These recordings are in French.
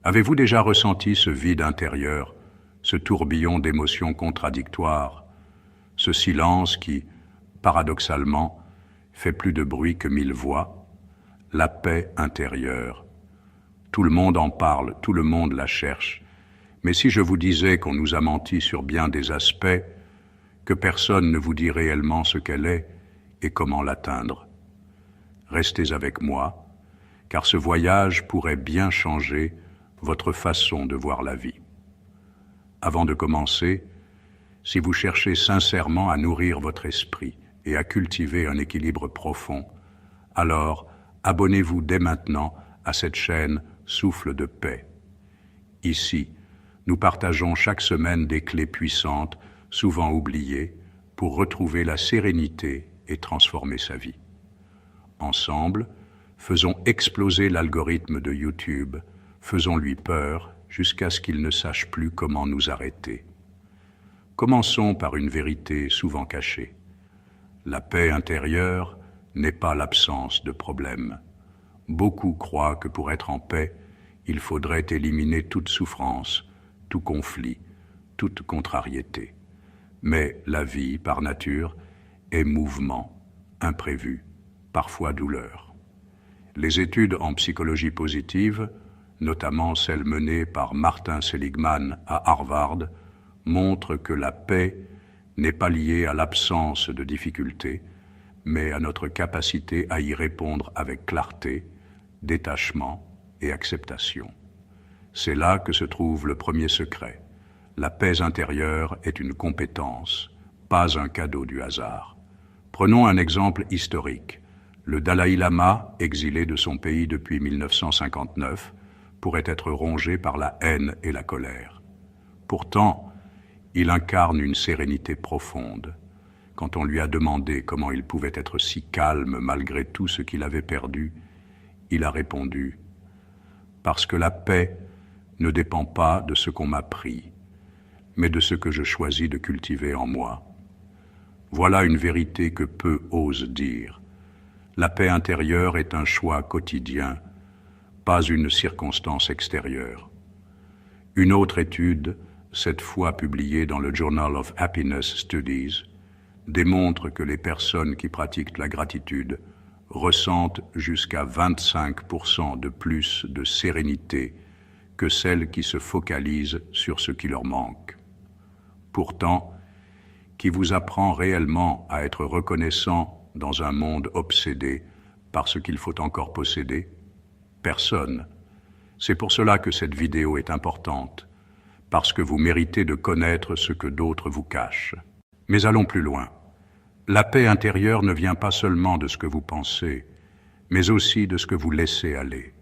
Avez-vous déjà ressenti ce vide intérieur, ce tourbillon d'émotions contradictoires, ce silence qui, paradoxalement, fait plus de bruit que 1000 voix? La paix intérieure. Tout le monde en parle, tout le monde la cherche. Mais si je vous disais qu'on nous a menti sur bien des aspects, que personne ne vous dit réellement ce qu'elle est et comment l'atteindre? Restez avec moi, car ce voyage pourrait bien changer votre façon de voir la vie. Avant de commencer, si vous cherchez sincèrement à nourrir votre esprit et à cultiver un équilibre profond, alors abonnez-vous dès maintenant à cette chaîne Souffle de paix. Ici, nous partageons chaque semaine des clés puissantes, souvent oubliées, pour retrouver la sérénité et transformer sa vie. Ensemble, faisons exploser l'algorithme de YouTube, faisons-lui peur jusqu'à ce qu'il ne sache plus comment nous arrêter. Commençons par une vérité souvent cachée. La paix intérieure n'est pas l'absence de problèmes. Beaucoup croient que pour être en paix, il faudrait éliminer toute souffrance, tout conflit, toute contrariété. Mais la vie, par nature, est mouvement, imprévu, parfois douleur. Les études en psychologie positive, notamment celles menées par Martin Seligman à Harvard, montrent que la paix n'est pas liée à l'absence de difficultés, mais à notre capacité à y répondre avec clarté, détachement et acceptation. C'est là que se trouve le premier secret. La paix intérieure est une compétence, pas un cadeau du hasard. Prenons un exemple historique. Le Dalai Lama, exilé de son pays depuis 1959, pourrait être rongé par la haine et la colère. Pourtant, il incarne une sérénité profonde. Quand on lui a demandé comment il pouvait être si calme malgré tout ce qu'il avait perdu, il a répondu « Parce que la paix ne dépend pas de ce qu'on m'a pris, mais de ce que je choisis de cultiver en moi. » Voilà une vérité que peu osent dire. La paix intérieure est un choix quotidien, pas une circonstance extérieure. Une autre étude, cette fois publiée dans le Journal of Happiness Studies, démontre que les personnes qui pratiquent la gratitude ressentent jusqu'à 25% de plus de sérénité que celles qui se focalisent sur ce qui leur manque. Pourtant, qui vous apprend réellement à être reconnaissant dans un monde obsédé par ce qu'il faut encore posséder? Personne. C'est pour cela que cette vidéo est importante, parce que vous méritez de connaître ce que d'autres vous cachent. Mais allons plus loin. La paix intérieure ne vient pas seulement de ce que vous pensez, mais aussi de ce que vous laissez aller.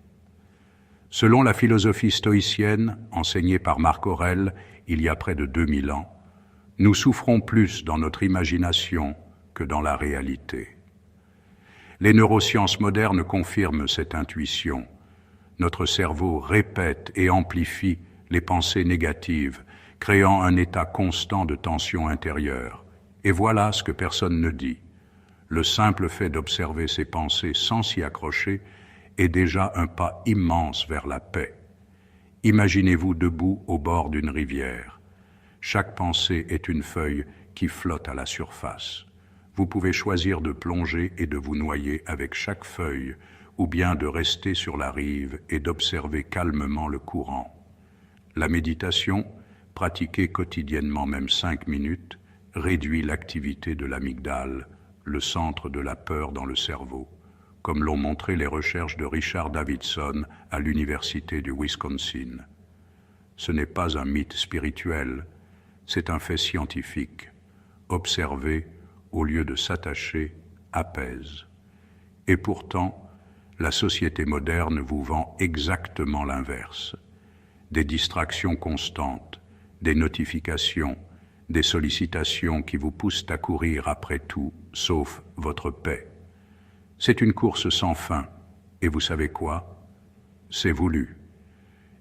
Selon la philosophie stoïcienne, enseignée par Marc Aurèle il y a près de 2000 ans, nous souffrons plus dans notre imagination que dans la réalité. Les neurosciences modernes confirment cette intuition. Notre cerveau répète et amplifie les pensées négatives, créant un état constant de tension intérieure. Et voilà ce que personne ne dit. Le simple fait d'observer ses pensées sans s'y accrocher est déjà un pas immense vers la paix. Imaginez-vous debout au bord d'une rivière. Chaque pensée est une feuille qui flotte à la surface. Vous pouvez choisir de plonger et de vous noyer avec chaque feuille, ou bien de rester sur la rive et d'observer calmement le courant. La méditation, pratiquée quotidiennement même 5 minutes, réduit l'activité de l'amygdale, le centre de la peur dans le cerveau, comme l'ont montré les recherches de Richard Davidson à l'université du Wisconsin. Ce n'est pas un mythe spirituel, c'est un fait scientifique. Observer, au lieu de s'attacher, apaise. Et pourtant, la société moderne vous vend exactement l'inverse. Des distractions constantes, des notifications, des sollicitations qui vous poussent à courir après tout, sauf votre paix. C'est une course sans fin, et vous savez quoi? C'est voulu.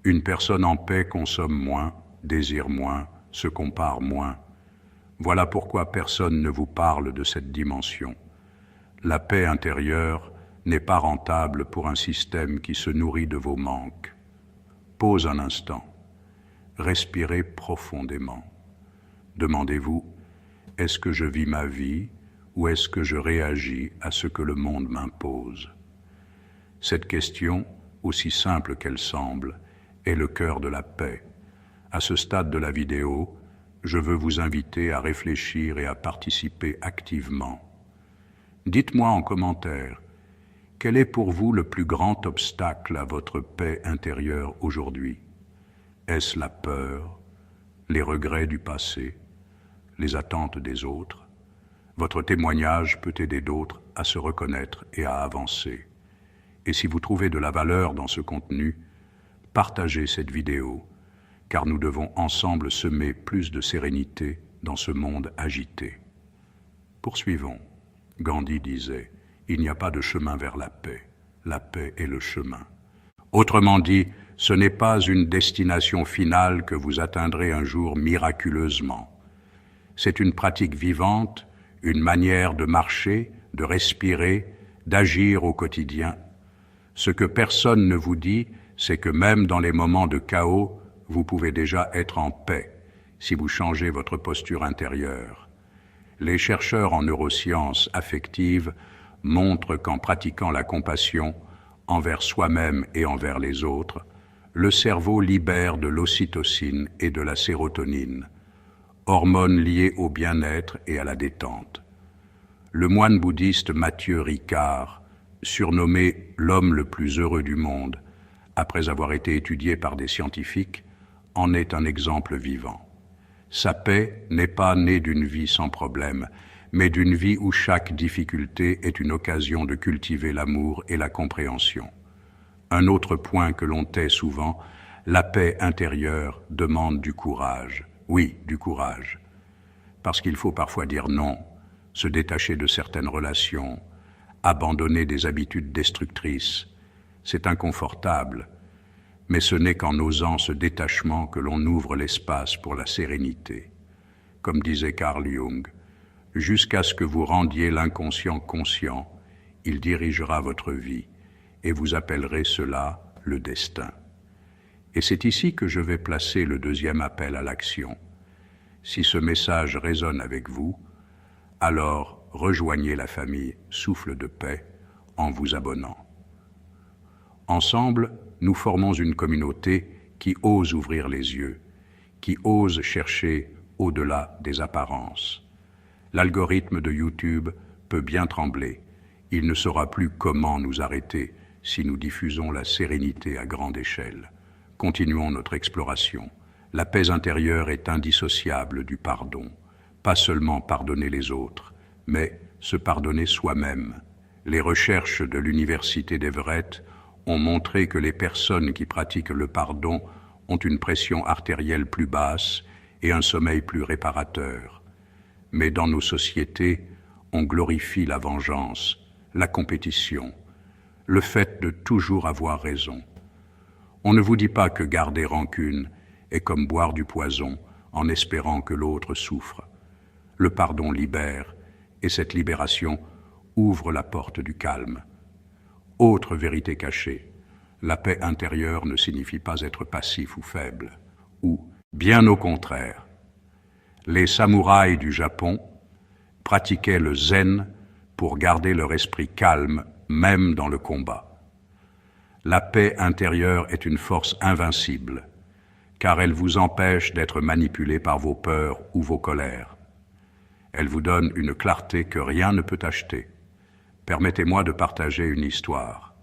Une personne en paix consomme moins, désire moins, se compare moins. Voilà pourquoi personne ne vous parle de cette dimension. La paix intérieure n'est pas rentable pour un système qui se nourrit de vos manques. Pause un instant. Respirez profondément. Demandez-vous, est-ce que je vis ma vie ou est-ce que je réagis à ce que le monde m'impose? Cette question, aussi simple qu'elle semble, est le cœur de la paix. À ce stade de la vidéo, je veux vous inviter à réfléchir et à participer activement. Dites-moi en commentaire, quel est pour vous le plus grand obstacle à votre paix intérieure aujourd'hui? Est-ce la peur, les regrets du passé, les attentes des autres? Votre témoignage peut aider d'autres à se reconnaître et à avancer. Et si vous trouvez de la valeur dans ce contenu, partagez cette vidéo, car nous devons ensemble semer plus de sérénité dans ce monde agité. Poursuivons. Gandhi disait, il n'y a pas de chemin vers la paix est le chemin. Autrement dit, ce n'est pas une destination finale que vous atteindrez un jour miraculeusement. C'est une pratique vivante, une manière de marcher, de respirer, d'agir au quotidien. Ce que personne ne vous dit, c'est que même dans les moments de chaos, vous pouvez déjà être en paix si vous changez votre posture intérieure. Les chercheurs en neurosciences affectives montrent qu'en pratiquant la compassion envers soi-même et envers les autres, le cerveau libère de l'ocytocine et de la sérotonine, hormones liées au bien-être et à la détente. Le moine bouddhiste Mathieu Ricard, surnommé l'homme le plus heureux du monde, après avoir été étudié par des scientifiques, en est un exemple vivant. Sa paix n'est pas née d'une vie sans problème, mais d'une vie où chaque difficulté est une occasion de cultiver l'amour et la compréhension. Un autre point que l'on tait souvent, la paix intérieure demande du courage. Oui, du courage. Parce qu'il faut parfois dire non, se détacher de certaines relations, abandonner des habitudes destructrices. C'est inconfortable, mais ce n'est qu'en osant ce détachement que l'on ouvre l'espace pour la sérénité. Comme disait Carl Jung, jusqu'à ce que vous rendiez l'inconscient conscient, il dirigera votre vie, et vous appellerez cela le destin. Et c'est ici que je vais placer le deuxième appel à l'action. Si ce message résonne avec vous, alors rejoignez la famille Souffle de Paix en vous abonnant. Ensemble, nous formons une communauté qui ose ouvrir les yeux, qui ose chercher au-delà des apparences. L'algorithme de YouTube peut bien trembler. Il ne saura plus comment nous arrêter si nous diffusons la sérénité à grande échelle. Continuons notre exploration. La paix intérieure est indissociable du pardon. Pas seulement pardonner les autres, mais se pardonner soi-même. Les recherches de l'université d'Everett ont montré que les personnes qui pratiquent le pardon ont une pression artérielle plus basse et un sommeil plus réparateur. Mais dans nos sociétés, on glorifie la vengeance, la compétition, le fait de toujours avoir raison. On ne vous dit pas que garder rancune est comme boire du poison en espérant que l'autre souffre. Le pardon libère, et cette libération ouvre la porte du calme. Autre vérité cachée, la paix intérieure ne signifie pas être passif ou faible, ou bien au contraire. Les samouraïs du Japon pratiquaient le zen pour garder leur esprit calme, même dans le combat. La paix intérieure est une force invincible, car elle vous empêche d'être manipulé par vos peurs ou vos colères. Elle vous donne une clarté que rien ne peut acheter. Permettez-moi de partager une histoire.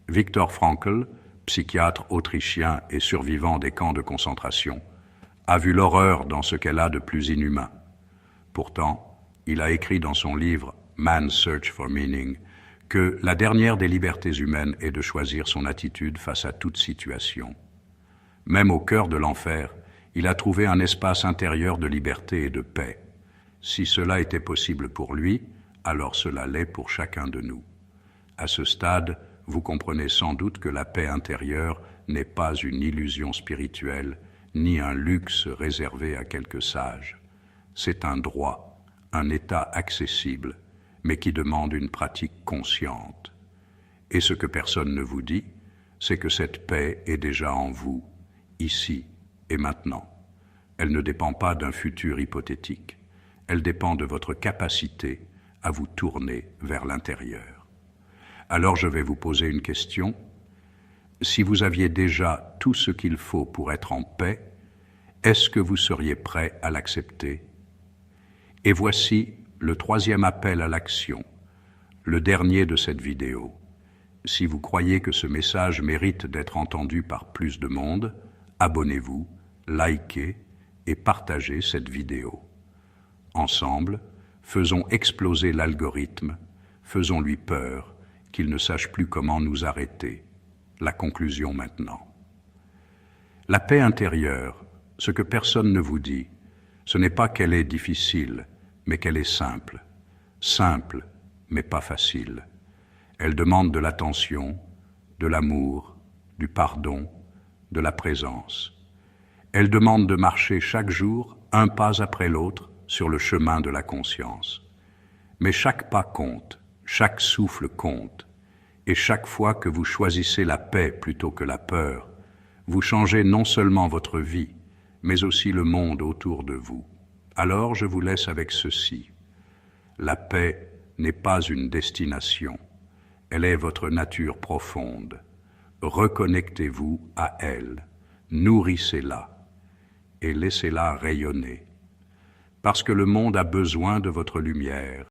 Viktor Frankl, psychiatre autrichien et survivant des camps de concentration, a vu l'horreur dans ce qu'elle a de plus inhumain. Pourtant, il a écrit dans son livre « Man's Search for Meaning » que la dernière des libertés humaines est de choisir son attitude face à toute situation. Même au cœur de l'enfer, il a trouvé un espace intérieur de liberté et de paix. Si cela était possible pour lui, alors cela l'est pour chacun de nous. À ce stade, vous comprenez sans doute que la paix intérieure n'est pas une illusion spirituelle, ni un luxe réservé à quelques sages. C'est un droit, un état accessible, mais qui demande une pratique consciente. Et ce que personne ne vous dit, c'est que cette paix est déjà en vous. ici et maintenant. Elle ne dépend pas d'un futur hypothétique. Elle dépend de votre capacité à vous tourner vers l'intérieur. Alors je vais vous poser une question. Si vous aviez déjà tout ce qu'il faut pour être en paix, est-ce que vous seriez prêt à l'accepter? Et voici le troisième appel à l'action, le dernier de cette vidéo. Si vous croyez que ce message mérite d'être entendu par plus de monde, abonnez-vous, likez et partagez cette vidéo. Ensemble, faisons exploser l'algorithme, faisons-lui peur, qu'il ne sache plus comment nous arrêter. La conclusion maintenant. La paix intérieure, ce que personne ne vous dit, ce n'est pas qu'elle est difficile, mais qu'elle est simple. Simple, mais pas facile. Elle demande de l'attention, de l'amour, du pardon, de la présence. Elle demande de marcher chaque jour, un pas après l'autre, sur le chemin de la conscience. Mais chaque pas compte, chaque souffle compte, et chaque fois que vous choisissez la paix plutôt que la peur, vous changez non seulement votre vie, mais aussi le monde autour de vous. Alors je vous laisse avec ceci. La paix n'est pas une destination, elle est votre nature profonde. Reconnectez-vous à elle, nourrissez-la et laissez-la rayonner. Parce que le monde a besoin de votre lumière,